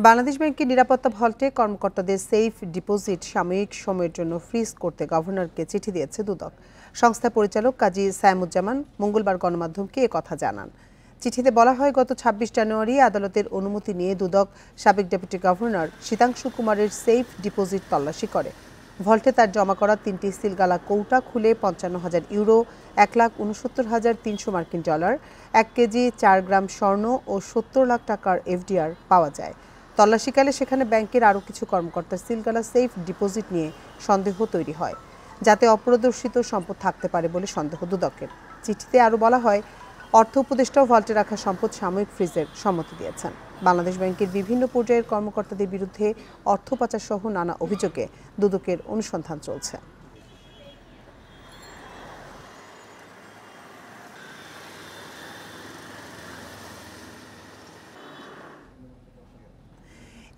বাংলাদেশ ব্যাংকের নিরাপত্তা ভল্টে কর্মকর্তাদের সেফ ডিপোজিট সাময়িক সময়ের জন্য ফ্রিজ করতে গভর্নরকে চিঠি দিয়েছে দুদক। সংস্থার পরিচালক কাজী সাইমুজ্জামান মঙ্গলবার গণমাধ্যমকে কথা জানান। চিঠিতে বলা হয়, গত ২৬ জানুয়ারি আদালতের অনুমতি নিয়ে দুদক সাবেক ডেপুটি গভর্নর শীতাংশু কুমারের সেফ ডিপোজিট তল্লাশি করে। ভল্টে তার জমা করা ৩টি সিলগালা কৌটা খুলে ৫৫,০০০ ইউরো, ১,৬৯,৩০০ মার্কিন ডলার, ১ কেজি ৪ গ্রাম স্বর্ণ ও ৭০ লাখ টাকার এফডিআর পাওয়া যায়। তল্লাশিকালে সেখানে ব্যাংকের আরও কিছু কর্মকর্তার সিলগালা সেফ ডিপোজিট নিয়ে সন্দেহ তৈরি হয়, যাতে অপ্রদর্শিত সম্পদ থাকতে পারে বলে সন্দেহ দুদকের। চিঠিতে আরও বলা হয়, অর্থ উপদেষ্টাও ভল্টে রাখা সম্পদ সাময়িক ফ্রিজের সম্মতি দিয়েছেন। বাংলাদেশ ব্যাংকের বিভিন্ন পর্যায়ের কর্মকর্তাদের বিরুদ্ধে অর্থ পাচার সহ নানা অভিযোগে দুদকের অনুসন্ধান চলছে।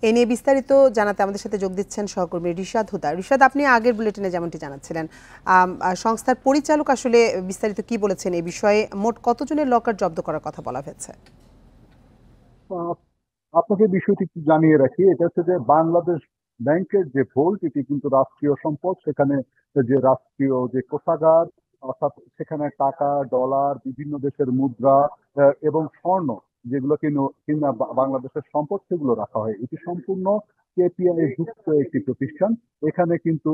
এ নিয়ে বিস্তারিত জানাতে আমাদের সাথে যোগ দিচ্ছেন সহকর্মী রিশাদ হুদা। রিশাদ, আপনি আগের বুলেটিনে যেমনটি জানাচ্ছিলেন, সংস্থার পরিচালক আসলে বিস্তারিত কি বলেছেন এই বিষয়ে? মোট কতজনের লকার জব্দ করার কথা বলা হয়েছে? আপনাকে বিষয়টি জানিয়ে রাখি, এটা হচ্ছে যে বাংলাদেশ ব্যাংকের যে ভোল্ট, এটি কিন্তু রাষ্ট্রীয় সম্পদ। সেখানে যে রাষ্ট্রীয় যে কোষাগার, অর্থাৎ সেখানে টাকা, ডলার, বিভিন্ন দেশের মুদ্রা এবং স্বর্ণ, যেগুলো কিনা বাংলাদেশের সম্পদ, সেগুলো রাখা হয়। এটি সম্পূর্ণ কেপিআই যুক্ত একটি প্রতিষ্ঠান। এখানে কিন্তু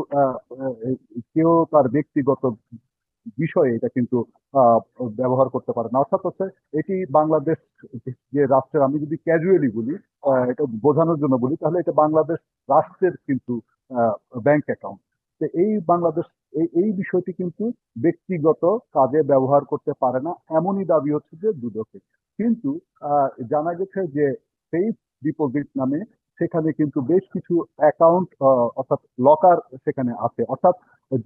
কেউ তার ব্যক্তিগত বিষয়ে এটা কিন্তু আহ, ব্যবহার করতে পারে না। অর্থাৎ হচ্ছে এটি বাংলাদেশ যে রাষ্ট্রের, আমি যদি ক্যাজুয়ালি বলি, এটা বোঝানোর জন্য বলি, তাহলে এটা বাংলাদেশ রাষ্ট্রের কিন্তু ব্যাংক অ্যাকাউন্ট। তো এই বাংলাদেশ এই বিষয়টি কিন্তু ব্যক্তিগত কাজে ব্যবহার করতে পারে না, এমনই দাবি হচ্ছে যে দুদকে। কিন্তু জানা গেছে যে সেফ ডিপোজিট নামে সেখানে কিন্তু বেশ কিছু অ্যাকাউন্ট, অর্থাৎ লকার সেখানে আছে। অর্থাৎ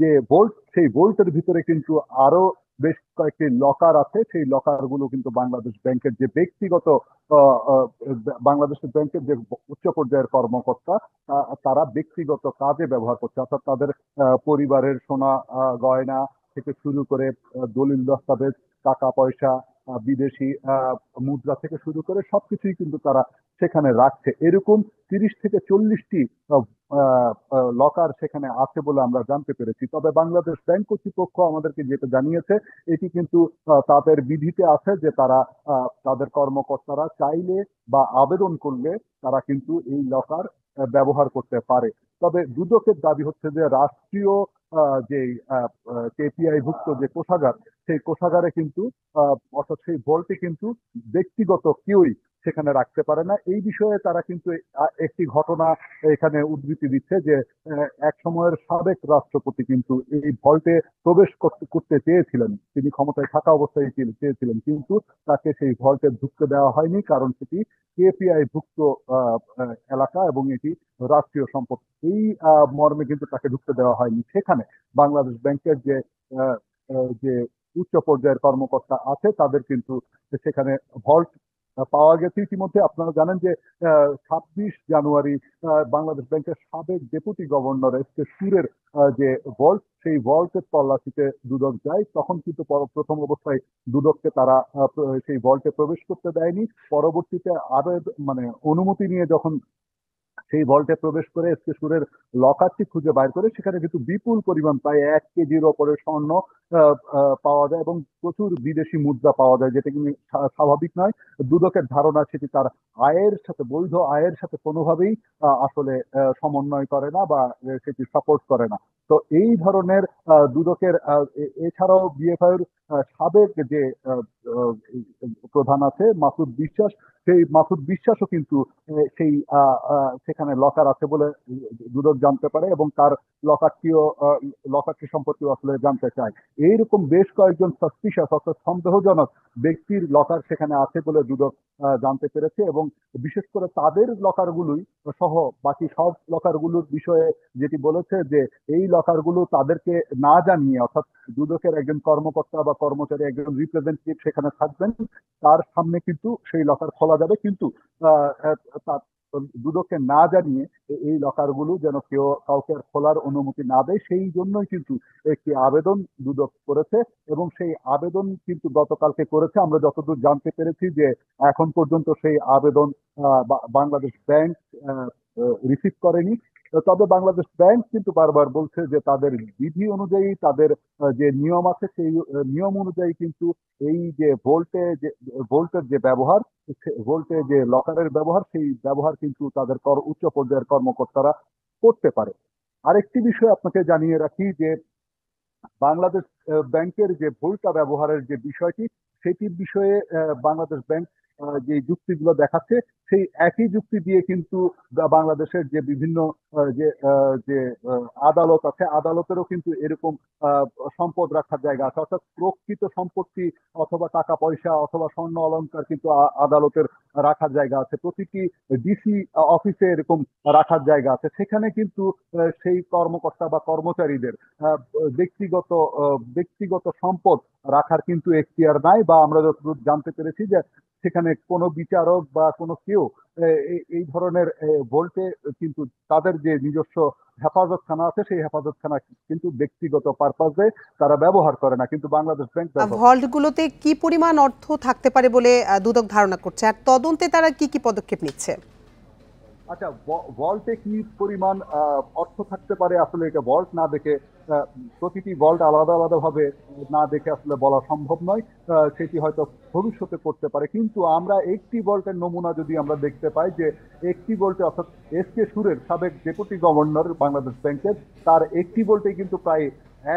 যে ভোল্ট, সেই ভোল্টের ভিতরে কিন্তু আরো বেশ কয়েকটি লকার আছে। সেই লকার গুলো কিন্তু বাংলাদেশ ব্যাংকের যে ব্যক্তিগত বাংলাদেশের ব্যাংকের যে উচ্চ পর্যায়ের কর্মকর্তা, তারা ব্যক্তিগত কাজে ব্যবহার করছে। অর্থাৎ তাদের পরিবারের সোনা গয়না থেকে শুরু করে দলিল দস্তাবেজ, টাকা পয়সা, বিদেশি মুদ্রা থেকে শুরু করে সবকিছুই কিন্তু তারা সেখানে রাখছে। এরকম 30 থেকে 40টি লকার সেখানে আছে বলে আমরা জানতে পেরেছি। তবে বাংলাদেশ ব্যাংক কর্তৃপক্ষ আমাদেরকে যেটা জানিয়েছে, এটি কিন্তু তাদের বিধিতে আছে যে তারা তাদের কর্মকর্তারা চাইলে বা আবেদন করলে তারা কিন্তু এই লকার ব্যবহার করতে পারে। তবে দুদকের দাবি হচ্ছে যে রাষ্ট্রীয় যে কেপিআই ভুক্ত যে কোষাগার, সেই কোষাগারে কিন্তু অর্থাৎ সেই ভল্টে কিন্তু ব্যক্তিগত কেউই সেখানে রাখতে পারে না। এই বিষয়ে তারা কিন্তু একটি ঘটনা এখানে উদ্ধৃতি দিচ্ছে যে এক সময়ের সাবেক রাষ্ট্রপতি কিন্তু এই ভল্টে প্রবেশ করতে চেয়েছিলেন। তিনি ক্ষমতায় থাকা অবস্থায় চেয়েছিলেন, কিন্তু তাকে সেই ভল্টে ঢুকতে দেওয়া হয়নি, কারণ সেটি কেপিআই ভুক্ত এলাকা এবং এটি রাষ্ট্রীয় সম্পদ। এই মর্মে কিন্তু তাকে ঢুকতে দেওয়া হয়নি। সেখানে বাংলাদেশ ব্যাংকের যে উচ্চ পর্যায়ের কর্মকর্তা আছে, তাদের কিন্তু সেখানে ভল্ট পাওয়া গেছে। ইতিমধ্যে আপনারা জানেন যে 26 জানুয়ারি বাংলাদেশ ব্যাংকের সাবেক ডেপুটি গভর্নর এস.কে সুরের যে ভল্ট, সেই ভল্টের তল্লাশিতে দুদক যায়। তখন কিন্তু প্রথম অবস্থায় দুদককে তারা সেই ভল্টে প্রবেশ করতে দেয়নি। পরবর্তীতে মানে অনুমতি নিয়ে যখন সেই ভল্টে প্রবেশ করে এসকে সুরের লকারটি খুঁজে বাইর করে, সেখানে কিন্তু বিপুল পরিমাণ প্রায় 1 কেজির ওপরে স্বর্ণ পাওয়া যায় এবং প্রচুর বিদেশি মুদ্রা পাওয়া যায়, যেটা কিন্তু স্বাভাবিক নয়। দুদকের ধারণা সেটি তার আয়ের সাথে, বৈধ আয়ের সাথে কোনোভাবেই আসলে সমন্বয় করে না বা সেটি সাপোর্ট করে না। তো এই ধরনের দুদকের এছাড়াও বিএফআইর সাবেক যে প্রধান আছে মাসুদ বিশ্বাস, সেই মাসুদ বিশ্বাসও কিন্তু সেই সেখানে লকার আছে বলে দুদক জানতে পারে এবং তার লকারটি সম্পর্কে আসলে জানতে চায়। এইরকম বেশ কয়েকজন সাসপিশাস, অর্থাৎ সন্দেহজনক ব্যক্তির লকার সেখানে আছে বলে দুদক জানতে পেরেছে এবং বিশেষ করে তাদের লকারগুলোই সহ বাকি সব লকারগুলোর বিষয়ে যেটি বলেছে যে এই লকারগুলো তাদেরকে না জানিয়ে, অর্থাৎ দুদকের একজন কর্মকর্তা বা কর্মচারী, একজন রিপ্রেজেন্টেটিভ সেখানে থাকবেন, তার সামনে কিন্তু সেই লকার খোলা যাবে, কিন্তু দুদককে না জানিয়ে এই লকারগুলো যেন কেউ কাউকে আর খোলার অনুমতি না দেয়, সেই জন্যই কিন্তু একটি আবেদন দুদক করেছে এবং সেই আবেদন কিন্তু গতকালকে করেছে। আমরা যতদূর জানতে পেরেছি যে এখন পর্যন্ত সেই আবেদন বাংলাদেশ ব্যাংক রিসিভ করেনি। তবে বাংলাদেশ ব্যাংক কিন্তু বারবার বলছে যে তাদের বিধি অনুযায়ী, তাদের যে নিয়ম আছে সেই নিয়ম অনুযায়ী কিন্তু এই যে ভোল্টের যে ব্যবহার, ভোল্টে যে লকারের ব্যবহার, সেই ব্যবহার কিন্তু তাদের উচ্চ পর্যায়ের কর্মকর্তারা করতে পারে। আরেকটি বিষয় আপনাকে জানিয়ে রাখি যে বাংলাদেশ ব্যাংকের যে ভোল্টা ব্যবহারের যে বিষয়টি, সেটির বিষয়ে বাংলাদেশ ব্যাংক যে যুক্তিগুলো দেখাচ্ছে, সেই একই যুক্তি দিয়ে কিন্তু বাংলাদেশের যে বিভিন্ন যে আদালত আছে, আদালতেরও কিন্তু এরকম সম্পদ রাখার জায়গা আছে, অর্থাৎ প্রকৃত সম্পত্তি অথবা টাকা পয়সা অথবা স্বর্ণ অলংকার কিন্তু আদালতের রাখার জায়গা আছে। প্রতিটি ডিসি অফিসে এরকম রাখার জায়গা আছে। সেখানে কিন্তু সেই কর্মকর্তা বা কর্মচারীদের ব্যক্তিগত সম্পদ রাখার কিন্তু এখতিয়ার নাই, বা আমরা যতদূর জানতে পেরেছি যে সেখানে কোনো বিচারক বা কোনো কেউ এই ধরনের ভোল্টে কিন্তু তাদের যে নিজস্ব হেফাজতখানা আছে, সেই হেফাজতখানা কিন্তু ব্যক্তিগত পারপাসে তারা ব্যবহার করে না, কিন্তু বাংলাদেশ ব্যাংক ভল্টগুলোতে কি পরিমাণ অর্থ থাকতে পারে বলে দুদক ধারণা করছে, আর তদন্তে তারা কি কি পদক্ষেপ নিচ্ছে? আচ্ছা, ভল্টে কি পরিমাণ অর্থ থাকতে পারে, আসলে এটা ভল্ট না দেখে, প্রতিটি ভল্ট আলাদা আলাদা ভাবে না দেখে আসলে বলা সম্ভব নয়। সেটি হয়তো ভবিষ্যতে করতে পারে, কিন্তু আমরা একটি ভল্টের নমুনা যদি আমরা দেখতে পাই যে একটি ভল্টে, অর্থাৎ এস.কে. সুরের সাবেক ডেপুটি গভর্নর বাংলাদেশ ব্যাংকের, তার একটি ভল্টে কিন্তু প্রায়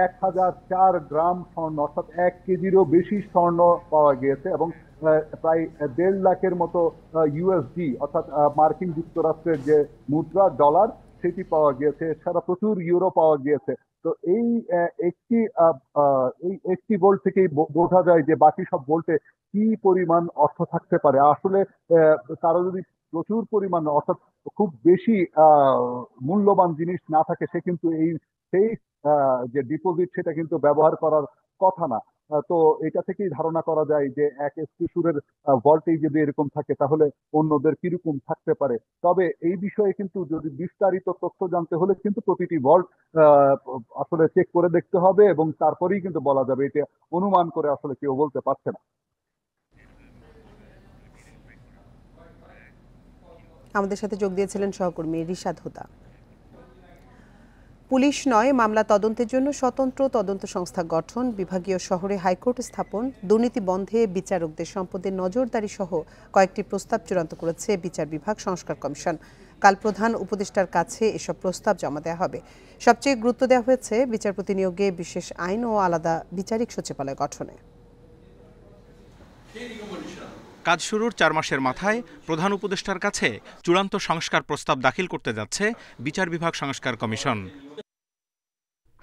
1004 গ্রাম স্বর্ণ, অর্থাৎ 1 কেজিরও বেশি স্বর্ণ পাওয়া গিয়েছে এবং প্রায় 1.5 লাখের মতো ইউএসডি, অর্থাৎ মার্কিন যুক্তরাষ্ট্রের যে মুদ্রা ডলার, সেটি পাওয়া গিয়েছে। এছাড়া প্রচুর ইউরো পাওয়া গিয়েছে। তো এই একটি ভোল্ট থেকেই বোঝা যায় যে বাকি সব ভোল্টে কি পরিমাণ অর্থ থাকতে পারে। আসলে কারো যদি প্রচুর পরিমাণ, অর্থাৎ খুব বেশি মূল্যবান জিনিস না থাকে, সে কিন্তু সেই যে ডিপোজিট, সেটা কিন্তু ব্যবহার করার কথা না। তো এটা থেকেই ধারণা করা যায় যে এস.কে. সুরের ভল্টেই যদি এরকম থাকে, তাহলে অন্যদের কিরকম থাকতে পারে। তবে এই বিষয়ে কিন্তু যদি বিস্তারিত তথ্য জানতে হলে কিন্তু প্রতিটি ভল্ট আসলে চেক করে দেখতে হবে এবং তারপরেই কিন্তু বলা যাবে। এটা অনুমান করে আসলে কেউ বলতে পারছে না। আমাদের সাথে যোগ দিয়েছিলেন সহকর্মী রিশাদ হুদা। পুলিশ নয়, মামলা তদন্তের জন্য স্বতন্ত্র তদন্ত সংস্থা গঠন, বিভাগীয় শহরে হাইকোর্ট স্থাপন, দুর্নীতি বন্ধে বিচারকদের সম্পদের নজরদারি সহ কয়েকটি প্রস্তাব চূড়ান্ত করেছে বিচার বিভাগ সংস্কার কমিশন। কাল প্রধান উপদেষ্টার কাছে এসব প্রস্তাব জমা দেওয়া হবে। সবচেয়ে গুরুত্ব দেওয়া হয়েছে বিচারপতি নিয়োগে বিশেষ আইন ও আলাদা বিচারিক সচিবালয় গঠনে। কাজ শুরুর 4 মাসের মাথায় প্রধান উপদেষ্টার কাছে চূড়ান্ত সংস্কার প্রস্তাব দাখিল করতে যাচ্ছে বিচার বিভাগ সংস্কার কমিশন।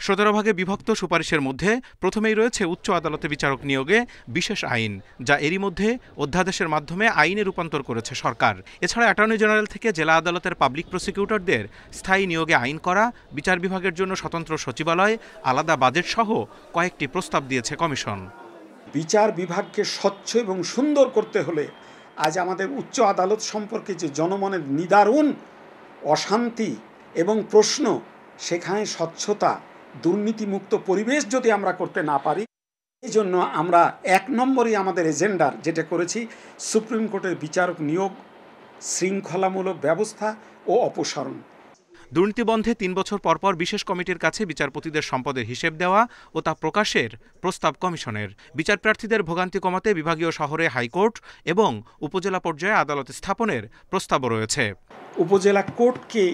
17 ভাগে বিভক্ত সুপারিশের মধ্যে প্রথমেই রয়েছে উচ্চ আদালতে বিচারক নিয়োগে বিশেষ আইন, যা এরই মধ্যে অধ্যাদেশের মাধ্যমে আইনে রূপান্তর করেছে সরকার। এছাড়া অ্যাটর্নি জেনারেল থেকে জেলা আদালতের পাবলিক প্রসিকিউটরদের স্থায়ী নিয়োগে আইন করা, বিচার বিভাগের জন্য স্বতন্ত্র সচিবালয়, আলাদা বাজেট সহ কয়েকটি প্রস্তাব দিয়েছে কমিশন। বিচার বিভাগকে স্বচ্ছ এবং সুন্দর করতে হলে আজ আমাদের উচ্চ আদালত সম্পর্কে যে জনমনের নিদারুণ অশান্তি এবং প্রশ্ন, সেখানে স্বচ্ছতা, দুর্নীতিমুক্ত পরিবেশ যদি আমরা করতে না পারি, এই জন্য আমরা 1 নম্বরই আমাদের এজেন্ডার যেটা করেছি, সুপ্রিম কোর্টের বিচারক নিয়োগ, শৃঙ্খলামূলক ব্যবস্থা ও অপসারণ। দুর্নীতি বন্ধে 3 বছর পরপর বিশেষ কমিটির কাছে বিচারপতিদের সম্পদের হিসেব দেওয়া ও তা প্রকাশের প্রস্তাব কমিশনের। বিচার প্রার্থীদের ভোগান্তি কমাতে বিভাগীয় শহরে হাইকোর্ট এবং উপজেলা পর্যায়ে আদালত স্থাপনের প্রস্তাবও রয়েছে। উপজেলা কোর্টকে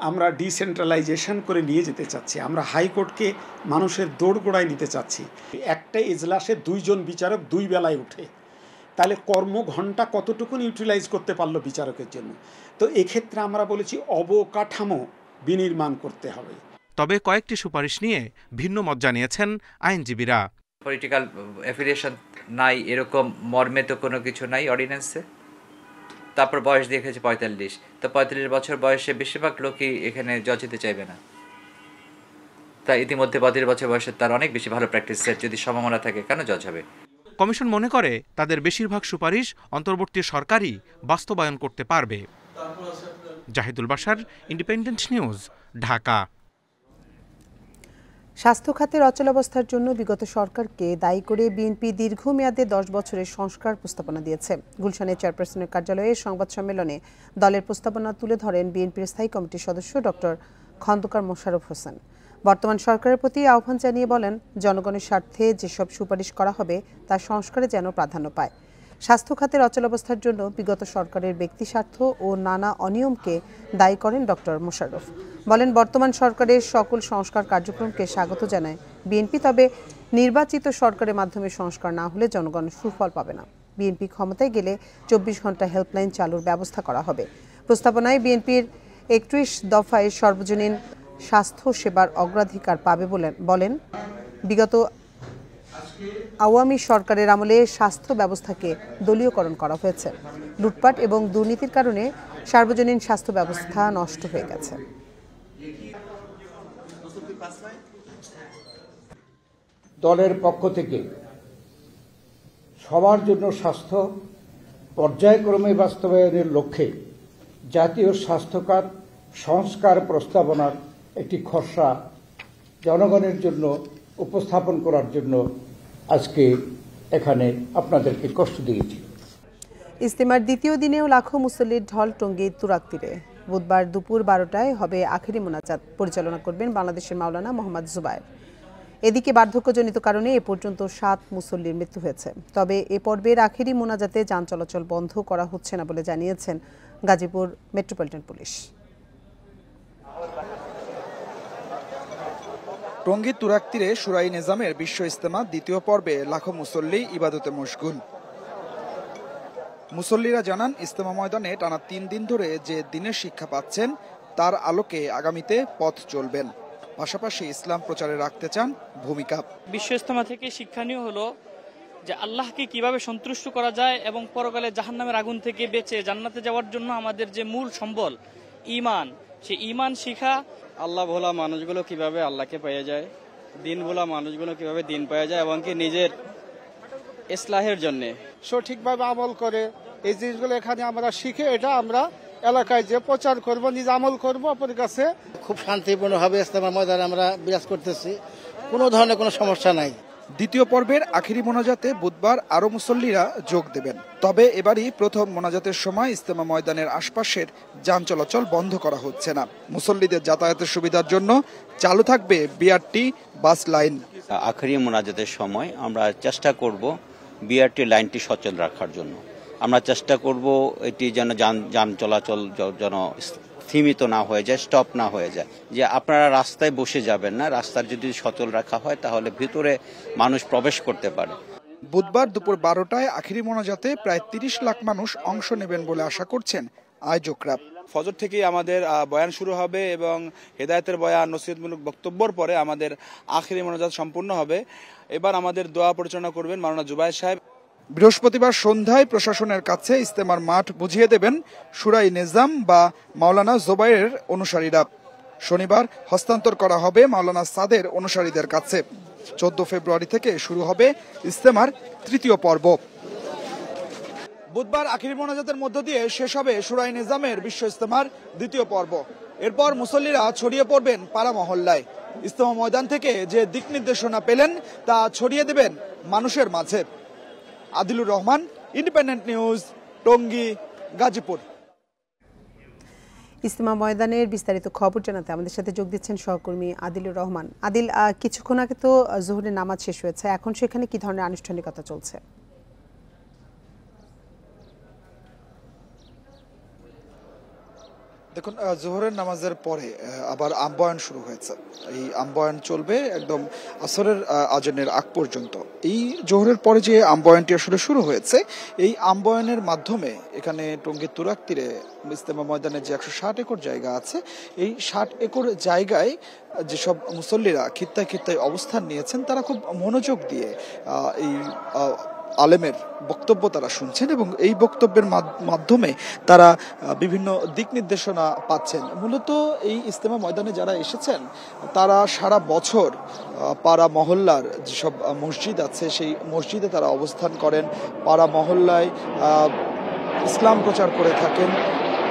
আমরা ডিসেন্ট্রালাইজেশন করে নিয়ে যেতে চাচ্ছি। আমরা হাইকোর্টকে মানুষের দোরগোড়ায় নিতে চাচ্ছি। একটা এজলাসে 2 জন বিচারক 2 বেলায় উঠে, তাহলে কর্মঘণ্টা কতটুকু ইউটিলাইজ করতে পারলো বিচারকের জন্য। তো এক্ষেত্রে আমরা বলেছি অবকাঠামো বিনির্মাণ করতে হবে। তবে কয়েকটি সুপারিশ নিয়ে ভিন্ন মত জানিয়েছেন আইনজীবীরা। পলিটিক্যাল অ্যাফিলিয়েশন নাই এরকম মর্মে তো কোনো কিছু নাই অর্ডিন্যান্সে। তারপর বয়স দেখেছে 45, তো 45 বছর বয়সে বেশিরভাগ লোকই এখানে জজ হতে চাইবে না। তাই ইতিমধ্যে 32 বছর বয়সে তার অনেক বেশি ভালো প্র্যাকটিসের যদি সম্ভাবনা থাকে, কেন জজ হবে? কমিশন মনে করে তাদের বেশিরভাগ সুপারিশ অন্তর্বর্তী সরকারই বাস্তবায়ন করতে পারবে। Zahidul Bashar, independent news, Dhaka. স্বাস্থ্য খাতের অচলাবস্থার জন্য বিগত সরকারকে দায়ী করে বিএনপি দীর্ঘমেয়াদে 10 বছরের সংস্কার প্রস্তাবনা দিয়েছে। গুলশানের চেয়ারপারসনের কার্যালয়ে সংবাদ সম্মেলনে দলের প্রস্তাবনা তুলে ধরেন বিএনপির স্থায়ী কমিটির সদস্য ডক্টর খন্দকার মোশাররফ হোসেন। বর্তমান সরকারের প্রতি আহ্বান জানিয়ে বলেন, জনগণের স্বার্থে যেসব সুপারিশ করা হবে তা সংস্কারে যেন প্রাধান্য পায়। স্বাস্থ্য খাতের অচলাবস্থার জন্য বিগত সরকারের ব্যক্তিস্বার্থ ও নানা অনিয়মকে দায়ী করেন ডক্টর মোশাররফ। বলেন, বর্তমান সরকারের সকল সংস্কার কার্যক্রমকে স্বাগত জানায় বিএনপি, তবে নির্বাচিত সরকারের মাধ্যমে সংস্কার না হলে জনগণ সুফল পাবে না। বিএনপি ক্ষমতায় গেলে 24 ঘন্টা হেল্পলাইন চালুর ব্যবস্থা করা হবে। প্রস্তাবনায় বিএনপির 31 দফায় সর্বজনীন স্বাস্থ্য সেবার অগ্রাধিকার পাবে বলেন বিগত আওয়ামী সরকারের আমলে স্বাস্থ্য ব্যবস্থাকে দলীয়করণ করা হয়েছে। লুটপাট এবং দুর্নীতির কারণে সার্বজনীন স্বাস্থ্য ব্যবস্থা নষ্ট হয়ে গেছে। দলের পক্ষ থেকে সবার জন্য স্বাস্থ্য পর্যায়ক্রমে বাস্তবায়নের লক্ষ্যে জাতীয় স্বাস্থ্য খাত সংস্কার প্রস্তাবনার একটি খসড়া জনগণের জন্য উপস্থাপন করার জন্য আজকে এখানে আপনাদেরকে কষ্ট দিয়েছি। ইজতেমার দ্বিতীয় দিনেও লাখো মুসল্লির ঢল টঙ্গীর তুরাগ তীরে। বুধবার দুপুর 12টায় হবে আখেরি মোনাজাত। পরিচালনা করবেন বাংলাদেশের মাওলানা মোহাম্মদ জুবায়ের। এদিকে বার্ধক্যজনিত কারণে এ পর্যন্ত 7 মুসল্লির মৃত্যু হয়েছে। তবে এ পর্বের আখেরি মোনাজাতে যান চলাচল বন্ধ করা হচ্ছে না বলে জানিয়েছেন গাজীপুর মেট্রোপলিটন পুলিশ। টঙ্গীর তুরাগ তীরে শুরাই নিজামের বিশ্ব ইজতেমা দ্বিতীয় পর্বে লাখো মুসল্লি ইবাদতে মশগুল। মুসল্লিরা জানান, ইজতেমা ময়দানে টানা 3 দিন ধরে যে দিনের শিক্ষা পাচ্ছেন তার আলোকে আগামীতে পথ চলবেন। পাশাপাশি ইসলাম প্রচারে রাখতে চান ভূমিকা। বিশ্ব ইজতেমা থেকে শিক্ষণীয় হলো যে আল্লাহকে কিভাবে সন্তুষ্ট করা যায় এবং পরকালে জাহান্নামের আগুন থেকে বেঁচে জান্নাতে যাওয়ার জন্য আমাদের যে মূল সম্বল ঈমান, সেই ঈমান শিখা। আল্লাহ ভোলা মানুষগুলো কিভাবে আল্লাহকে পেয়ে যায়, দিন ভোলা মানুষগুলো কিভাবে দিন পেয়ে যায় এবং কি নিজের ইসলাহের জন্য সঠিকভাবে আমল করে এই জিনিসগুলো এখানে আমরা শিখে এটা আমরা এলাকায় যে প্রচার করব, নিজে আমল করব। আপনার কাছে খুব শান্তিপূর্ণভাবে ইজতেমা ময়দানে আমরা বিরাজ করতেছি, কোনো ধরনের কোনো সমস্যা নাই। দ্বিতীয় পর্বের আখেরি মোনাজাতে বুধবার আরো মুসল্লিরা যোগ দেবেন। তবে এবারই প্রথম মোনাজাতের সময় ইজতেমা ময়দানের আশপাশের যান চলাচল বন্ধ করা হচ্ছে না। মুসল্লিদের যাতায়াতের সুবিধার জন্য চালু থাকবে বিআরটি বাস লাইন। আখেরি মোনাজাতের সময় আমরা চেষ্টা করব বিআরটি লাইনটি সচল রাখার জন্য। আমরা চেষ্টা করব এটি যেন যান চলাচল যেন সীমিত না হয়ে যায়, স্টপ না হয়ে যায়। যে আপনারা রাস্তায় বসে যাবেন না, রাস্তার যদি সচল রাখা হয় তাহলে ভিতরে মানুষ প্রবেশ করতে পারে। বুধবার দুপুর 12টায় আখেরি মোনাজাতে প্রায় 30 লাখ মানুষ অংশ নেবেন বলে আশা করছেন আয়োজকরা। ফজর থেকেই আমাদের বয়ান শুরু হবে এবং হেদায়েতের বয়ান, নসিহতমূলক বক্তব্যের পরে আমাদের আখেরি মোনাজাত সম্পূর্ণ হবে। এবার আমাদের দোয়া পরিচালনা করবেন মাওলানা জুবায়ের সাহেব। বৃহস্পতিবার সন্ধ্যায় প্রশাসনের কাছে ইজতেমার মাঠ বুঝিয়ে দেবেন শুরাই নিজাম বা মাওলানা জুবায়েরের অনুসারীরা। শনিবার হস্তান্তর করা হবে মাওলানা সাদের অনুসারীদের কাছে। 14 ফেব্রুয়ারি থেকে শুরু হবে ইজতেমার তৃতীয় পর্ব। বুধবার আখেরি মোনাজাতের মধ্য দিয়ে শেষ হবে শুরাই নিজামের বিশ্ব ইজতেমার দ্বিতীয় পর্ব। এরপর মুসল্লিরা ছড়িয়ে পড়বেন পাড়া মহল্লায়। ইজতেমা ময়দান থেকে যে দিক নির্দেশনা পেলেন তা ছড়িয়ে দেবেন মানুষের মাঝে। Adilur Rahman, independent news, Tongi, Gazipur. ইজতেমা ময়দানের বিস্তারিত খবর জানাতে আমাদের সাথে যোগ দিচ্ছেন সহকর্মী আদিলুর রহমান। আদিল, কিছুক্ষণ আগে তো জোহরের নামাজ শেষ হয়েছে, এখন সেখানে কি ধরনের আনুষ্ঠানিকতা চলছে? দেখুন, জোহরের নামাজের পরে আবার আম্বয়ান শুরু হয়েছে। এই আম্বয়ান চলবে একদম আসরের আজানের আগ পর্যন্ত। এই জোহরের পরে যে আম্বয়ানটি আসলে শুরু হয়েছে, এই আম্বয়ানের মাধ্যমে এখানে টঙ্গীর তুরাগ তীরে ইজতেমা ময়দানে যে 160 একর জায়গা আছে, এই 60 একর জায়গায় যেসব মুসল্লিরা খিত্তায় খিত্তায় অবস্থান নিয়েছেন তারা খুব মনোযোগ দিয়ে এই আলেমের বক্তব্য তারা শুনছেন এবং এই বক্তব্যের মাধ্যমে তারা বিভিন্ন দিক নির্দেশনা পাচ্ছেন। মূলত এই ইজতেমা ময়দানে যারা এসেছেন তারা সারা বছর পাড়া মহল্লার যেসব মসজিদ আছে সেই মসজিদে তারা অবস্থান করেন, পাড়া মহল্লায় ইসলাম প্রচার করে থাকেন।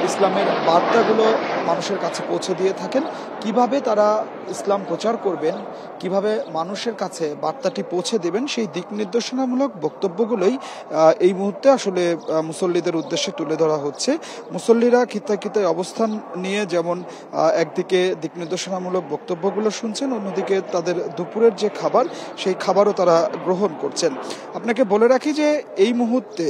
ইসলামের বার্তাগুলো মানুষের কাছে পৌঁছে দিয়ে থাকেন। কিভাবে তারা ইসলাম প্রচার করবেন, কিভাবে মানুষের কাছে বার্তাটি পৌঁছে দেবেন, সেই দিক নির্দেশনামূলক বক্তব্যগুলোই এই মুহূর্তে আসলে মুসল্লিদের উদ্দেশ্যে তুলে ধরা হচ্ছে। মুসল্লিরা খিত্তায় খিত্তায় অবস্থান নিয়ে যেমন একদিকে দিক নির্দেশনামূলক বক্তব্যগুলো শুনছেন, অন্যদিকে তাদের দুপুরের যে খাবার সেই খাবারও তারা গ্রহণ করছেন। আপনাকে বলে রাখি যে এই মুহূর্তে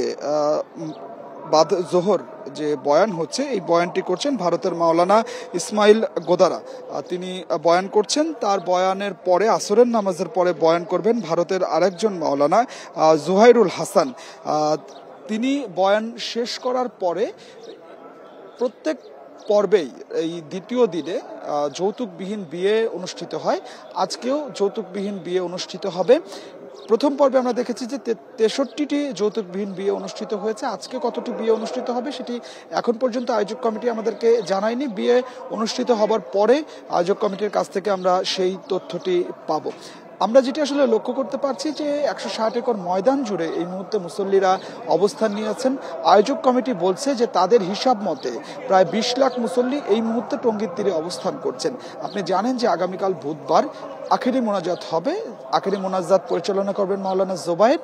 বাদ জোহর যে বয়ান হচ্ছে, এই বয়ানটি করছেন ভারতের মাওলানা ইসমাইল গোদারা। তিনি বয়ান করছেন। তার বয়ানের পরে আসরের নামাজের পরে বয়ান করবেন ভারতের আরেকজন মাওলানা জুহাইরুল হাসান। তিনি বয়ান শেষ করার পরে প্রত্যেক পর্বেই এই দ্বিতীয় দিনে যৌতুকবিহীন বিয়ে অনুষ্ঠিত হয়। আজকেও যৌতুকবিহীন বিয়ে অনুষ্ঠিত হবে। প্রথম পর্বে আমরা দেখেছি যে 63টি যৌতুকবিহীন বিয়ে অনুষ্ঠিত হয়েছে। আজকে কতটি বিয়ে অনুষ্ঠিত হবে সেটি এখন পর্যন্ত আয়োজক কমিটি আমাদেরকে জানায়নি। বিয়ে অনুষ্ঠিত হবার পরে আয়োজক কমিটির কাছ থেকে আমরা সেই তথ্যটি পাবো। আমরা যেটি আসলে লক্ষ্য করতে পারছি যে 160 একর ময়দান জুড়ে এই মুহূর্তে মুসল্লিরা অবস্থান নিয়েছেন। আয়োজক কমিটি বলছে যে তাদের হিসাব মতে প্রায় 20 লাখ মুসল্লি এই মুহূর্তে টঙ্গীর তীরে অবস্থান করছেন। আপনি জানেন যে আগামীকাল বুধবার আখেরি মোনাজাত হবে। আখেরি মোনাজাত পরিচালনা করবেন মাওলানা জোবায়ের।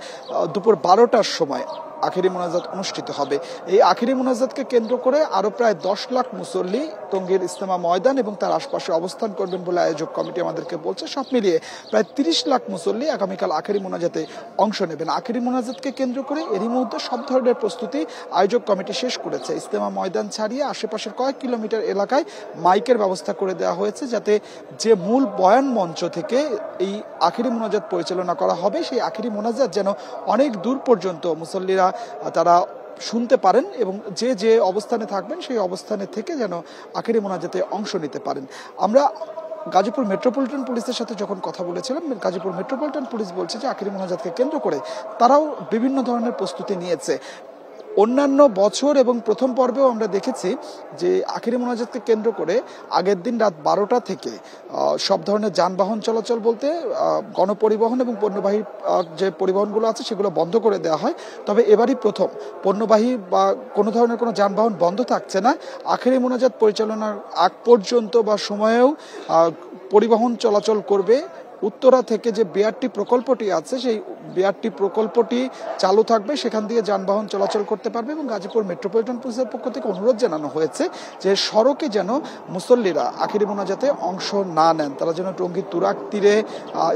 দুপুর 12টার সময় আখেরি মোনাজাত অনুষ্ঠিত হবে। এই আখেরি মোনাজাতকে কেন্দ্র করে আরো প্রায় 10 লাখ মুসল্লি টঙ্গীর ইজতেমা ময়দান এবং তার আশপাশে অবস্থান করবেন বলে আয়োজক কমিটি আমাদেরকে বলছে। সব মিলিয়ে প্রায় 30 লাখ মুসল্লি আগামীকাল আখেরি মোনাজাতে অংশ নেবেন। আখেরি মোনাজাতকে কেন্দ্র করে এরই মুহূর্তে সব ধরনের প্রস্তুতি আয়োজক কমিটি শেষ করেছে। ইজতেমা ময়দান ছাড়িয়ে আশেপাশের কয়েক কিলোমিটার এলাকায় মাইকের ব্যবস্থা করে দেওয়া হয়েছে, যাতে যে মূল বয়ান মঞ্চ থেকে এই আখেরি মোনাজাত পরিচালনা করা হবে সেই আখেরি মোনাজাত যেন অনেক দূর পর্যন্ত মুসল্লিরা তারা শুনতে পারেন এবং যে যে অবস্থানে থাকবেন সেই অবস্থানে থেকে যেন আখেরি মোনাজাতে অংশ নিতে পারেন। আমরা গাজীপুর মেট্রোপলিটন পুলিশের সাথে যখন কথা বলেছিলাম, গাজীপুর মেট্রোপলিটন পুলিশ বলছে যে আখেরি মোনাজাতকে কেন্দ্র করে তারাও বিভিন্ন ধরনের প্রস্তুতি নিয়েছে। অন্যান্য বছর এবং প্রথম পর্বেও আমরা দেখেছি যে আখেরি মোনাজাতকে কেন্দ্র করে আগের দিন রাত 12টা থেকে সব ধরনের যানবাহন চলাচল বলতে গণপরিবহন এবং পণ্যবাহী যে পরিবহনগুলো আছে সেগুলো বন্ধ করে দেওয়া হয়। তবে এবারই প্রথম পণ্যবাহী বা কোনো ধরনের কোনো যানবাহন বন্ধ থাকছে না। আখেরি মোনাজাত পরিচালনার আগ পর্যন্ত বা সময়েও পরিবহন চলাচল করবে। উত্তরা থেকে যে বিআরটি প্রকল্পটি আছে সেই বিআরটি প্রকল্পটি চালু থাকবে, সেখান দিয়ে যানবাহন চলাচল করতে পারবে। এবং গাজীপুর মেট্রোপলিটন পুলিশের পক্ষ থেকে অনুরোধ জানানো হয়েছে যে সড়কে যেন মুসল্লিরা আখেরি মোনাজাতে অংশ না নেন, তারা যেন টঙ্গীর তুরাগ তীরে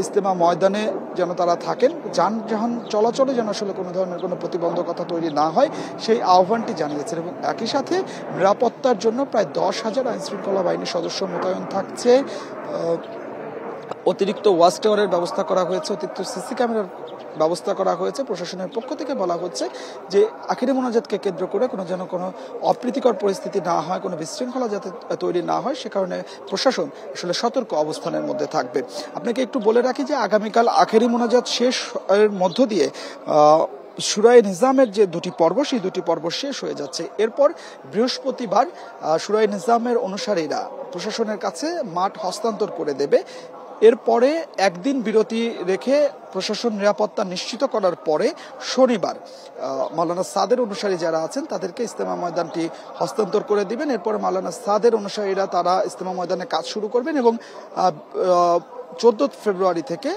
ইজতেমা ময়দানে যেন তারা থাকেন। যানবাহন চলাচলে যেন আসলে কোনো ধরনের কোনো প্রতিবন্ধকতা তৈরি না হয় সেই আহ্বানটি জানিয়েছেন। এবং একই সাথে নিরাপত্তার জন্য প্রায় 10,000 আইনশৃঙ্খলা বাহিনীর সদস্য মোতায়েন থাকছে। অতিরিক্ত ওয়াচ টাওয়ারের ব্যবস্থা করা হয়েছে, অতিরিক্ত সিসি ক্যামেরার ব্যবস্থা করা হয়েছে। প্রশাসনের পক্ষ থেকে বলা হচ্ছে যে আখেরি মোনাজাতকে কেন্দ্র করে যেন কোনো অপ্রীতিকর পরিস্থিতি না হয়, কোনো বিশৃঙ্খলা যাতে তৈরি না হয় সে কারণে প্রশাসন আসলে সতর্ক অবস্থানের মধ্যে থাকবে। আপনাকে একটু বলে রাখি যে আগামীকাল আখেরি মোনাজাত শেষ এর মধ্য দিয়ে সুরায়ে নিজামের যে দুটি পর্ব সেই দুটি পর্ব শেষ হয়ে যাচ্ছে। এরপর বৃহস্পতিবার সুরায়ে নিজামের অনুসারীরা প্রশাসনের কাছে মাঠ হস্তান্তর করে দেবে। এরপরে একদিন বিরতি রেখে প্রশাসন নিরাপত্তা নিশ্চিত করার পরে শনিবার মাওলানা সাদের অনুসারী যারা আছেন তাদেরকে ইজতেমা ময়দানটি হস্তান্তর করে দিবেন। এরপরে মাওলানা সাদের অনুসারীরা তারা ইজতেমা ময়দানে কাজ শুরু করবেন এবং 14 ফেব্রুয়ারি থেকে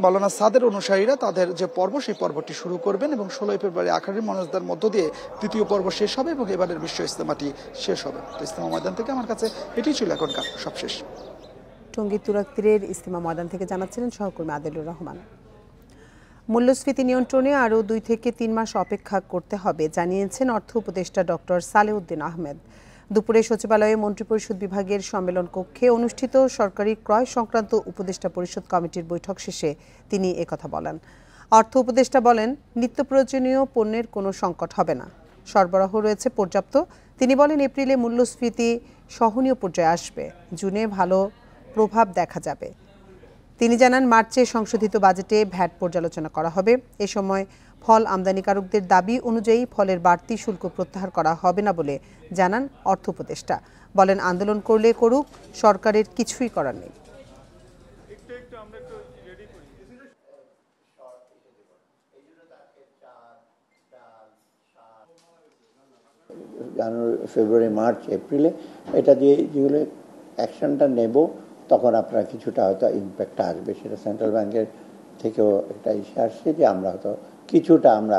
মাওলানা সাদের অনুসারীরা তাদের যে পর্ব সেই পর্বটি শুরু করবেন এবং 16 ফেব্রুয়ারি আখেরি মোনাজাতের মধ্য দিয়ে দ্বিতীয় পর্ব শেষ হবে এবং এবারের বিশ্ব ইজতেমাটি শেষ হবে। তো ইজতেমা ময়দান থেকে আমার কাছে এটি ছিল এখনকার সবশেষ। টঙ্গী তুরাগ তীরের ইজতেমা ময়দান থেকে জানাচ্ছিলেন সহকর্মী আদিলুর রহমান। মূল্যস্ফীতি নিয়ন্ত্রণে আরও 2 থেকে 3 মাস অপেক্ষা করতে হবে জানিয়েছেন অর্থ উপদেষ্টা ডক্টর সালেউদ্দিন আহমেদ। দুপুরে সচিবালয়ে মন্ত্রিপরিষদ বিভাগের সম্মেলন কক্ষে অনুষ্ঠিত সরকারি ক্রয় সংক্রান্ত উপদেষ্টা পরিষদ কমিটির বৈঠক শেষে তিনি একথা বলেন। অর্থ উপদেষ্টা বলেন, নিত্য প্রয়োজনীয় পণ্যের কোনো সংকট হবে না, সরবরাহ রয়েছে পর্যাপ্ত। তিনি বলেন, এপ্রিলে মূল্যস্ফীতি সহনীয় পর্যায়ে আসবে, জুনে ভালো প্রভাব দেখা যাবে। তিনি জানান, মার্চে সংশোধিত বাজেটে ভ্যাট পর্যালোচনা করা হবে। এ সময় ফল আমদানিকারকদের দাবি অনুযায়ী ফলের বাড়তি শুল্ক প্রত্যাহার করা হবে না বলে জানান অর্থ উপদেষ্টা। বলেন, আন্দোলন করলে করুক, সরকারের কিছুই করার নেই। জানুয়ারি, ফেব্রুয়ারি, মার্চ, এপ্রিলে এটা দিয়ে যেগুলো অ্যাকশনটা নেব তখন আপনার কিছুটা হয়তো ইম্প্যাক্ট আসবে। সেটা সেন্ট্রাল ব্যাংকের থেকেও একটা ইস্যু আসছে যে আমরা হয়তো কিছুটা আমরা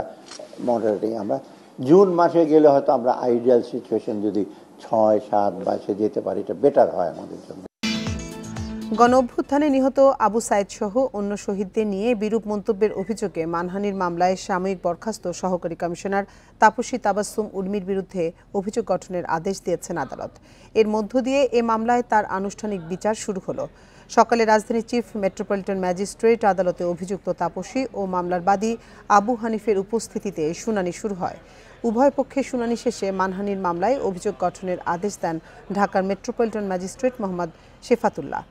মডারেটিং, আমরা জুন মাসে গেলে হয়তো আমরা আইডিয়াল সিচুয়েশন যদি 6, 7 বাইশে যেতে পারি, এটা বেটার হয় আমাদের জন্য। গণ অভ্যুত্থানে নিহত আবু সাইদ সহ অন্য শহীদদের নিয়ে বিরূপ মন্তব্যের অভিযোগে মানহানির মামলায় সাময়িক বরখাস্ত সহকারী কমিশনার তাপসী তাবাসসুম উর্মির বিরুদ্ধে অভিযোগ গঠনের আদেশ দিয়েছেন আদালত। এর মধ্য দিয়ে এ মামলায় তার আনুষ্ঠানিক বিচার শুরু হলো। সকালে রাজধানীর চিফ মেট্রোপলিটন ম্যাজিস্ট্রেট আদালতে অভিযুক্ত তাপসী ও মামলার বাদী আবু হানিফের উপস্থিতিতে শুনানি শুরু হয়। উভয় পক্ষের শুনানি শেষে মানহানির মামলায় অভিযোগ গঠনের আদেশ দেন ঢাকার মেট্রোপলিটন ম্যাজিস্ট্রেট মোহাম্মদ শেফাতুল্লাহ।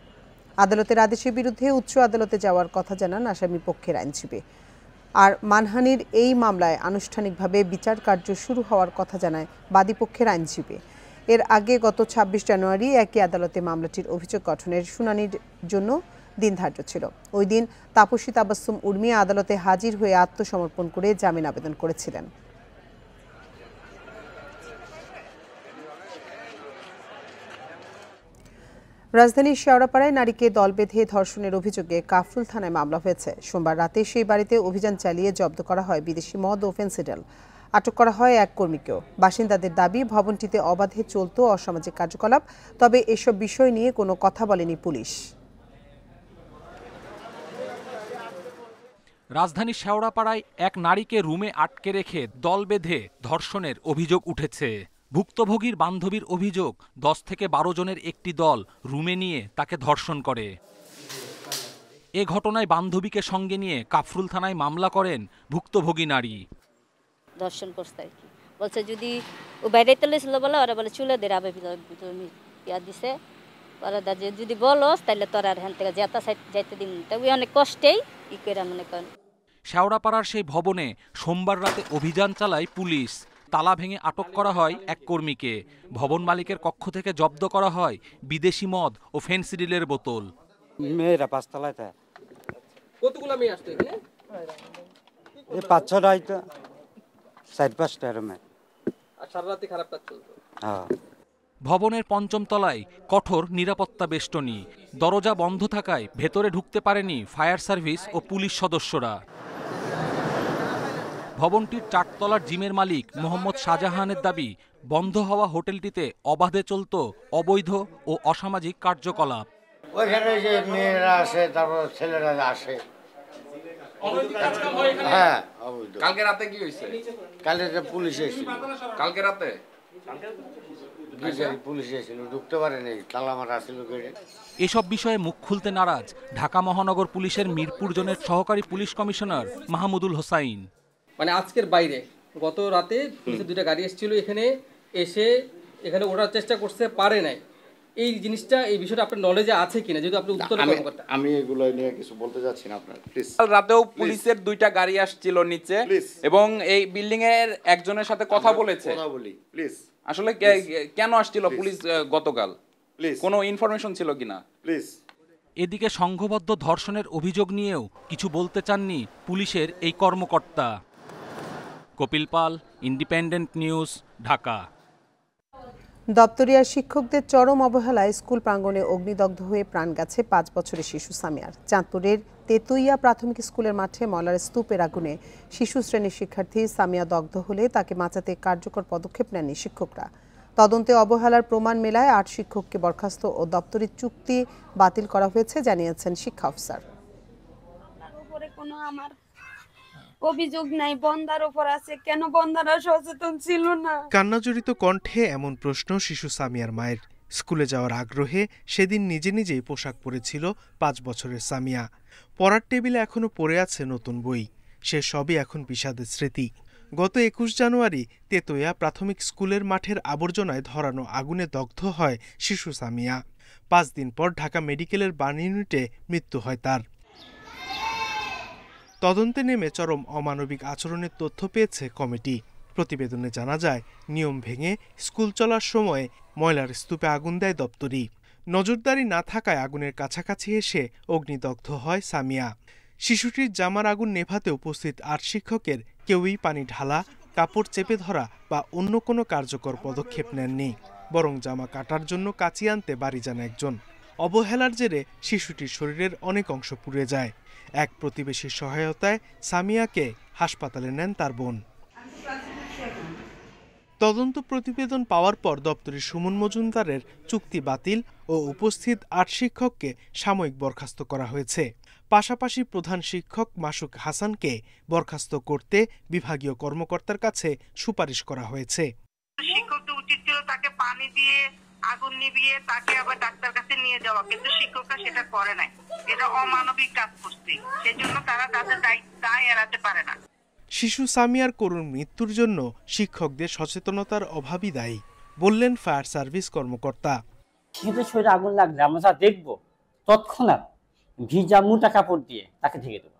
আদালতের আদেশের বিরুদ্ধে উচ্চ আদালতে যাওয়ার কথা জানান আসামি পক্ষের আইনজীবী। আর মানহানির এই মামলায় আনুষ্ঠানিকভাবে বিচার কার্য শুরু হওয়ার কথা জানায় বাদীপক্ষের আইনজীবী। এর আগে গত 26 জানুয়ারি একই আদালতে মামলাটির অভিযোগ গঠনের শুনানির জন্য দিন ধার্য ছিল। ওই দিন তাপসী তাবাসসুম উর্মি আদালতে হাজির হয়ে আত্মসমর্পণ করে জামিন আবেদন করেছিলেন। রাজধানীর শেওড়াপাড়ায় নারীকে দল বেঁধে ধর্ষণের অভিযোগে কাফরুল থানায় মামলা হয়েছে। সোমবার রাতে সেই বাড়িতে অভিযান চালিয়ে জব্দ করা হয় বিদেশি মদ ও ফেন্সিডিল। আটক করা হয় এক কর্মীকেও। বাসিন্দাদের দাবি, ভবনটিতে অবাধে চলত অসামাজিক কার্যকলাপ, তবে এসব বিষয় নিয়ে কোনো কথা বলেনি পুলিশ। রাজধানীর শেওড়াপাড়ায় এক নারীকে রুমে আটকে রেখে দল বেঁধে ধর্ষণের অভিযোগ উঠেছে। ভুক্তভোগীর বান্ধবীর অভিযোগ, 10 থেকে 12 জনের একটি দল রুমে নিয়ে তাকে ধর্ষণ করে। এ ঘটনায় বান্ধবীকে সঙ্গে নিয়ে কাফরুল থানায় মামলা করেন ভুক্তভোগী নারী। ধর্ষণ করতে আর কি বলছে, যদি ও বাইরে তুলেছিল বলে ওরা বলে চুলে দিয়ে আবে ইয়া দিছে, ওরা যদি বলস তাহলে তোর আর হ্যান থেকে যেতা যাইতে দিন, তবে অনেক কষ্টেই ই করে মনে করেন। শেওড়াপাড়ার সেই ভবনে সোমবার রাতে অভিযান চালায় পুলিশ। তালা ভেঙে আটক করা হয় এক কর্মীকে। ভবন মালিকের কক্ষ থেকে জব্দ করা হয় বিদেশি মদ ও ফেন্সিডিলের বোতল। মেয়েরা 5 তলায় থাকে। কতগুলো মেয়ে আসতো এখানে? 5-6টা হয়তো, 4-5টা এরকম। আর সারা রাতে খারাপ কাজ চলতো। হ্যাঁ। ভবনের 5ম তলায় কঠোর নিরাপত্তা বেষ্টনী। দরজা বন্ধ থাকায় ভেতরে ঢুকতে পারেনি ফায়ার সার্ভিস ও পুলিশ সদস্যরা। ভবনটির 4 তলার জিমের মালিক মোহাম্মদ শাহজাহানের দাবি, বন্ধ হওয়া হোটেলটিতে অবাধে চলত অবৈধ ও অসামাজিক কার্যকলাপ। ওইখানে যে মেয়েরা আসে, তারপর ছেলেরা আসে। হ্যাঁ, কালকে রাতে কি হয়েছে? কালকে পুলিশ এসেছিল। কালকে রাতে পুলিশ এসেছিল, ঢুকতে পারেনি, তালা মারা আসছিল। এসব বিষয়ে মুখ খুলতে নারাজ ঢাকা মহানগর পুলিশের মিরপুর জোনের সহকারী পুলিশ কমিশনার মাহমুদুল হোসাইন। মানে আজকের বাইরে গত রাতে পুলিশের 2টা গাড়ি এসেছিল, এখানে ওঠার চেষ্টা করতে পারে নাই। এই জিনিসটা, এই বিষয়টা আপনার নলেজে আছে কিনা, যেহেতু আপনি উত্তর কর্মকর্তা? আমি এগুলো নিয়ে কিছু বলতে যাচ্ছি না আপনার, প্লিজ। কাল রাতেও পুলিশের 2টা গাড়ি আসছিল নিচে, এবং এই বিল্ডিং এর একজনের সাথে কথা বলেছে। কথা বলি প্লিজ। আসলে কেন আসছিল পুলিশ গতকাল? প্লিজ, কোনো ইনফরমেশন ছিল কিনা প্লিজ। এদিকে সংঘবদ্ধ ধর্ষণের অভিযোগ নিয়েও কিছু বলতে চাননি পুলিশের এই কর্মকর্তা। কপিল পাল, ইন্ডিপেন্ডেন্ট নিউজ, ঢাকা। দপ্তরিয়ার শিক্ষকদের চরম অবহেলায় স্কুল প্রাঙ্গণে অগ্নিদগ্ধ হয়ে প্রাণ গেছে 5 বছরের শিশু সামিয়ার। চাঁদপুরের তেতুইয়া প্রাথমিক স্কুলের মাঠে ময়লার স্তূপের আগুনে শিশু শ্রেণীর শিক্ষার্থী সামিয়া দগ্ধ হলে তাকে বাঁচাতে কার্যকর পদক্ষেপ নেননি শিক্ষকরা। তদন্তে অবহেলার প্রমাণ মেলায় 8 শিক্ষককে বরখাস্ত ও দপ্তরের চুক্তি বাতিল করা হয়েছে জানিয়েছেন শিক্ষা অফিসার। অভিযোগ নাই, বন্দার উপর আছে, কেন বন্দারা সচেতন ছিল না? কান্নাজড়িত কণ্ঠে এমন প্রশ্ন শিশু সামিয়ার মায়ের। স্কুলে যাওয়ার আগ্রহে সেদিন নিজে নিজেই পোশাক পরেছিল 5 বছরের সামিয়া। পড়ার টেবিলে এখনো পড়ে আছে নতুন বই। সে সবই এখন বিষাদের স্মৃতি। গত 21 জানুয়ারি তেতুইয়া প্রাথমিক স্কুলের মাঠের আবর্জনায় ধরানো আগুনে দগ্ধ হয় শিশু সামিয়া। 5 দিন পর ঢাকা মেডিকেলের বার্ন ইউনিটে মৃত্যু হয় তার। তদন্তে নেমে চরম অমানবিক আচরণের তথ্য পেয়েছে কমিটি। প্রতিবেদনে জানা যায়, নিয়ম ভেঙে স্কুল চলার সময় ময়লার স্তূপে আগুন দেয় দপ্তরি। নজরদারি না থাকায় আগুনের কাছাকাছি এসে অগ্নিদগ্ধ হয় সামিয়া। শিশুটির জামার আগুন নেভাতে উপস্থিত 8 শিক্ষকের কেউই পানি ঢালা, কাপড় চেপে ধরা বা অন্য কোনো কার্যকর পদক্ষেপ নেননি, বরং জামা কাটার জন্য কাঁচি আনতে বাড়ি যান একজন। অবহেলার জেরে শিশুটির শরীরের অনেক অংশ পুড়ে যায়। এক প্রতিবেশীর সহায়তায় সামিয়াকে হাসপাতালে নেন তার বোন। তদন্ত প্রতিবেদন পাওয়ার পর দপ্তরের সুমন মজুমদারের চুক্তি বাতিল ও উপস্থিত ৮ শিক্ষককে সাময়িক বরখাস্ত করা হয়েছে। পাশাপাশি প্রধান শিক্ষক মাসুক হাসানকে বরখাস্ত করতে বিভাগীয় কর্মকর্তার কাছে সুপারিশ করা হয়েছে। শিক্ষকদের উচিত ছিল তাকে পানি দিয়ে আগুন নিভিয়ে তাকে আবার ডাক্তার কাছে নিয়ে যাওয়া, কিন্তু শিক্ষকরা সেটা করে নাই। এটা অমানবিক কাজ করছে, সেজন্য তারা তাদের দায় এড়াতে পারে না। শিশু সামিয়ার করুণ মৃত্যুর জন্য শিক্ষকদের সচেতনতার অভাবই দায়ী বললেন ফায়ার সার্ভিস কর্মকর্তা। শিশুদের শরীরে আগুন লাগলে আমরা যা দেখবো তৎক্ষণাৎ ভিজা মোটা কাপড় দিয়ে তাকে ঢেকে দেবো,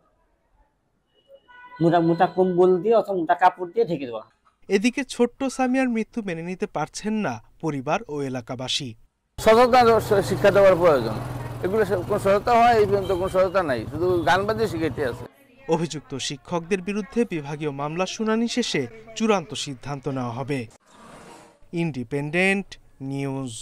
মোটা কম্বল দিয়ে অথবা মোটা কাপড় দিয়ে ঢেকে দেবো। এদিকে ছোট্ট সামিয়ার মৃত্যু মেনে নিতে পারছেন না পরিবার ও এলাকাবাসী। সচেতনতা শিক্ষা দেওয়ার প্রয়োজন, এগুলো কোনো সচেতনতা হয় এই পর্যন্ত কোনো সচেতনতা নাই, শুধু গান বাজিয়ে শিখাইতে আছে। অভিযুক্ত শিক্ষকদের বিরুদ্ধে বিভাগীয় মামলা শুনানি শেষে চূড়ান্ত সিদ্ধান্ত নেওয়া হবে। Independent news.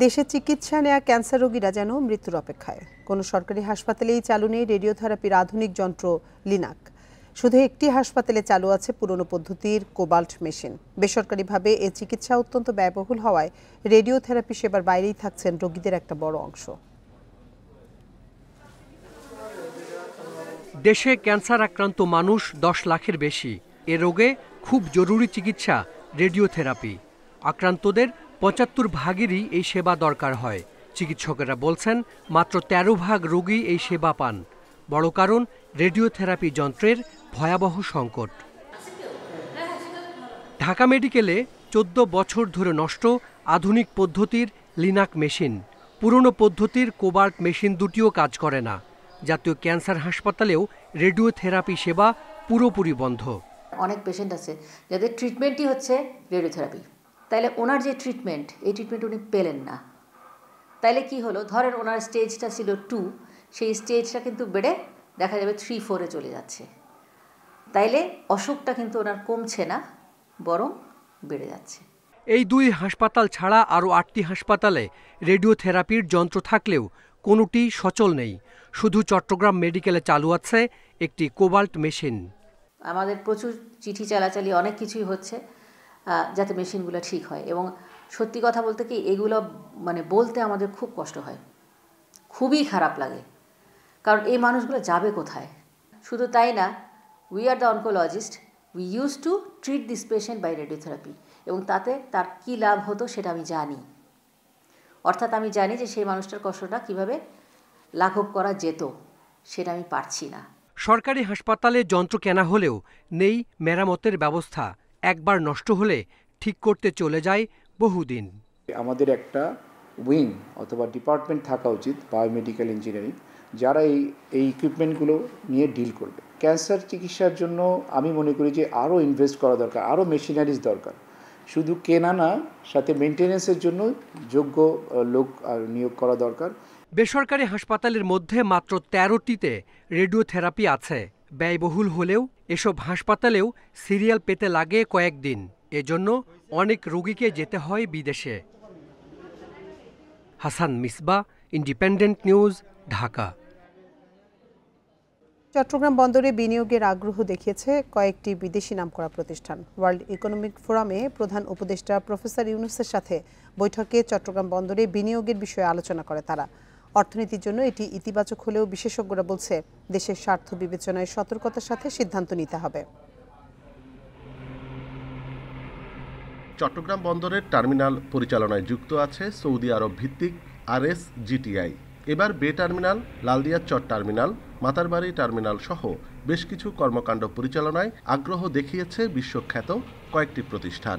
দেশে চিকিৎসা নেয়া ক্যান্সার রোগীরা যেন মৃত্যুর অপেক্ষায়। কোনো সরকারি হাসপাতালেই চালু নেই রেডিওথেরাপির আধুনিক যন্ত্র লিনাক। শুধু একটি হাসপাতালে চালু আছে পুরনো পদ্ধতির কোবাল্ট মেশিন। বেসরকারিভাবে এ চিকিৎসা অত্যন্ত ব্যয়বহুল হওয়ায় রেডিওথেরাপি সেবার বাইরেই থাকছেন রোগীদের একটা বড় অংশ। দেশে ক্যান্সার আক্রান্ত মানুষ 10 লাখের বেশি। এ রোগে খুব জরুরি চিকিৎসা রেডিওথেরাপি। আক্রান্তদের 75 ভাগেরই এই সেবা দরকার হয়। চিকিৎসকেরা বলছেন মাত্র 13 ভাগ রোগী এই সেবা পান। বড় কারণ রেডিওথেরাপি যন্ত্রের ভয়াবহ সংকট। ঢাকা মেডিকেলে 14 বছর ধরে নষ্ট আধুনিক পদ্ধতির লিনাক মেশিন। পুরনো পদ্ধতির কোবাল্ট মেশিন দুটিও কাজ করে না। জাতীয় ক্যান্সার হাসপাতালেও রেডিওথেরাপি সেবা পুরোপুরি বন্ধ। অনেক পেশেন্ট আছে যাদের ট্রিটমেন্টই হচ্ছে রেডিওথেরাপি, তাইলে ওনার যে ট্রিটমেন্ট এই ট্রিটমেন্ট উনি পেলেন না। তাইলে কি হলো, ধরেন ওনার স্টেজটা ছিল 2, সেই স্টেজটা কিন্তু বেড়ে দেখা যাবে 3-4-এ চলে যাচ্ছে। তাইলে অসুখটা কিন্তু ওনার কমছে না, বরং বেড়ে যাচ্ছে। এই 2 হাসপাতাল ছাড়া আরও 8টি হাসপাতালে রেডিওথেরাপির যন্ত্র থাকলেও কোনোটি সচল নেই। শুধু চট্টগ্রাম মেডিকেলে চালু আছে একটি কোবাল্ট মেশিন। আমাদের প্রচুর চিঠি চালাচালি অনেক কিছুই হচ্ছে যাতে মেশিনগুলো ঠিক হয়, এবং সত্যি কথা বলতে কি এগুলো বলতে আমাদের খুব কষ্ট হয়, খুবই খারাপ লাগে, কারণ এই মানুষগুলো যাবে কোথায়। শুধু তাই না, we are the oncologist, we use to treat this patient by radiotherapy, এবং তাতে তার কী লাভ হতো সেটা আমি জানি। অর্থাৎ আমি জানি যে সেই মানুষটার কষ্টটা কীভাবে লাঘব করা যেত, সেটা আমি পারছি না। সরকারি হাসপাতালে যন্ত্র কেনা হলেও নেই মেরামতের ব্যবস্থা। একবার নষ্ট হলে ঠিক করতে চলে যায় বহুদিন। আমাদের একটা উইং অথবা ডিপার্টমেন্ট থাকা উচিত বায়োমেডিক্যাল ইঞ্জিনিয়ারিং, যারা এই ইকুইপমেন্টগুলো নিয়ে ডিল করবে। ক্যান্সার চিকিৎসার জন্য আমি মনে করি যে আরও ইনভেস্ট করা দরকার, আরও মেশিনারিজ দরকার। শুধু কেনা না, সাথে মেনটেন্যান্সের জন্য যোগ্য লোক নিয়োগ করা দরকার। বেসরকারি হাসপাতালের মধ্যে মাত্র 13টিতে রেডিওথেরাপি আছে। ব্যয়বহুল হলেও এসব হাসপাতালেও সিরিয়াল পেতে লাগে কয়েকদিন। এজন্য অনেক রোগীকে যেতে হয় বিদেশে। Hasan Misba, independent news, Dhaka. চট্টগ্রাম বন্দরে বিনিয়োগের আগ্রহ দেখিয়েছে কয়েকটি বিদেশি নামকরা প্রতিষ্ঠান। ওয়ার্ল্ড ইকোনমিক ফোরামে প্রধান উপদেষ্টা প্রফেসর ইউনূসের সাথে বৈঠকে চট্টগ্রাম বন্দরে বিনিয়োগের বিষয়ে আলোচনা করে তারা। অর্থনীতির জন্য এটি ইতিবাচক হলেও বিশেষজ্ঞরা বলছে দেশের স্বার্থ বিবেচনায় সতর্কতার সাথে সিদ্ধান্ত নিতে হবে। চট্টগ্রাম বন্দরের টার্মিনাল পরিচালনায় যুক্ত আছে সৌদি আরব ভিত্তিক RSGTI। এবার বে টার্মিনাল, লালদিয়াচর টার্মিনাল, মাতারবাড়ি টার্মিনাল সহ বেশ কিছু কর্মকাণ্ড পরিচালনায় আগ্রহ দেখিয়েছে বিশ্বখ্যাত কয়েকটি প্রতিষ্ঠান।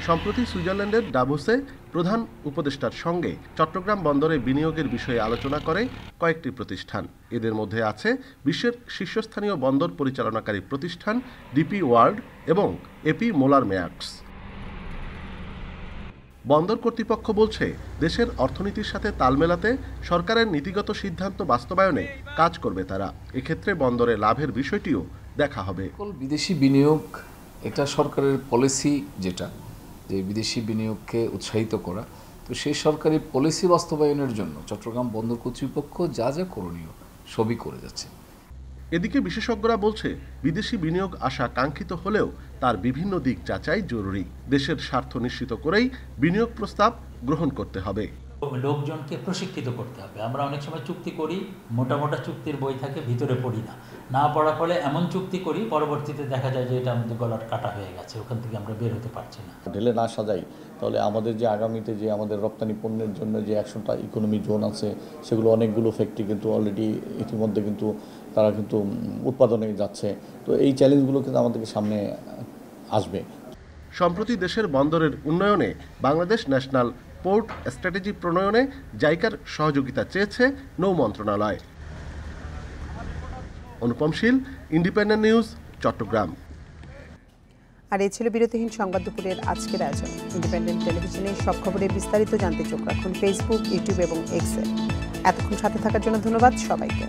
সম্প্রতি সুইজারল্যান্ডের ডাভোসে প্রধান উপদেষ্টার সঙ্গে চট্টগ্রাম বন্দরে বিনিয়োগের বিষয়ে আলোচনা করে কয়েকটি প্রতিষ্ঠান। এদের মধ্যে আছে বিশ্বের শীর্ষস্থানীয় বন্দর পরিচালনাকারী প্রতিষ্ঠান DP ওয়ার্ল্ড এবং AP মোলার ম্যাক্স। বন্দর কর্তৃপক্ষ বলছে, দেশের অর্থনীতির সাথে তাল মেলাতে সরকারের নীতিগত সিদ্ধান্ত বাস্তবায়নে কাজ করবে তারা। এক্ষেত্রে বন্দরে লাভের বিষয়টিও দেখা হবে। বিদেশি বিনিয়োগ এটা সরকারের পলিসি, যেটা যে বিদেশি বিনিয়োগকে উৎসাহিত করা, তো সেই সরকারি পলিসি বাস্তবায়নের জন্য চট্টগ্রাম বন্দর কর্তৃপক্ষ যা যা করণীয় সবই করে যাচ্ছে। এদিকে বিশেষজ্ঞরা বলছে, বিদেশি বিনিয়োগ আসা কাঙ্ক্ষিত হলেও তার বিভিন্ন দিক যাচাই জরুরি। দেশের স্বার্থ নিশ্চিত করেই বিনিয়োগ প্রস্তাব গ্রহণ করতে হবে। লোকজনকে প্রশিক্ষিত করতে হবে। আমরা অনেক সময় চুক্তি করি, মোটা মোটা চুক্তির বই থাকে, ভিতরে পড়ি না পড়ার ফলে এমন চুক্তি করি পরবর্তীতে দেখা যায় যে এটা আমাদের গলার কাটা হয়ে গেছে, ওখান থেকে আমরা বের হতে পারছি না। ঢেলে না সাজাই তাহলে আমাদের যে আগামীতে যে আমাদের রপ্তানি পণ্যের জন্য যে 100টা ইকোনমি জোন আছে, সেগুলো অনেকগুলো ফ্যাক্টরি কিন্তু অলরেডি ইতিমধ্যে কিন্তু তারা কিন্তু উৎপাদনে যাচ্ছে। তো এই চ্যালেঞ্জগুলো কিন্তু আমাদেরকে সামনে আসবে। সম্প্রতি দেশের বন্দরের উন্নয়নে বাংলাদেশ ন্যাশনাল পোর্ট স্ট্র্যাটেজি প্রণয়নে জাইকার সহযোগিতা চেয়েছে নৌ মন্ত্রণালয়। অনুপম শীল, ইন্ডিপেন্ডেন্ট নিউজ, চট্টগ্রাম। আর এই ছিল বিরতিহীন সংবাদ দুপুরের আজকের আয়োজন। ইন্ডিপেন্ডেন্ট টেলিভিশনের সব খবরে বিস্তারিত জানতে চোখ রাখুন ফেসবুক, ইউটিউব এবং এক্সে। এতক্ষণ সাথে থাকার জন্য ধন্যবাদ সবাইকে।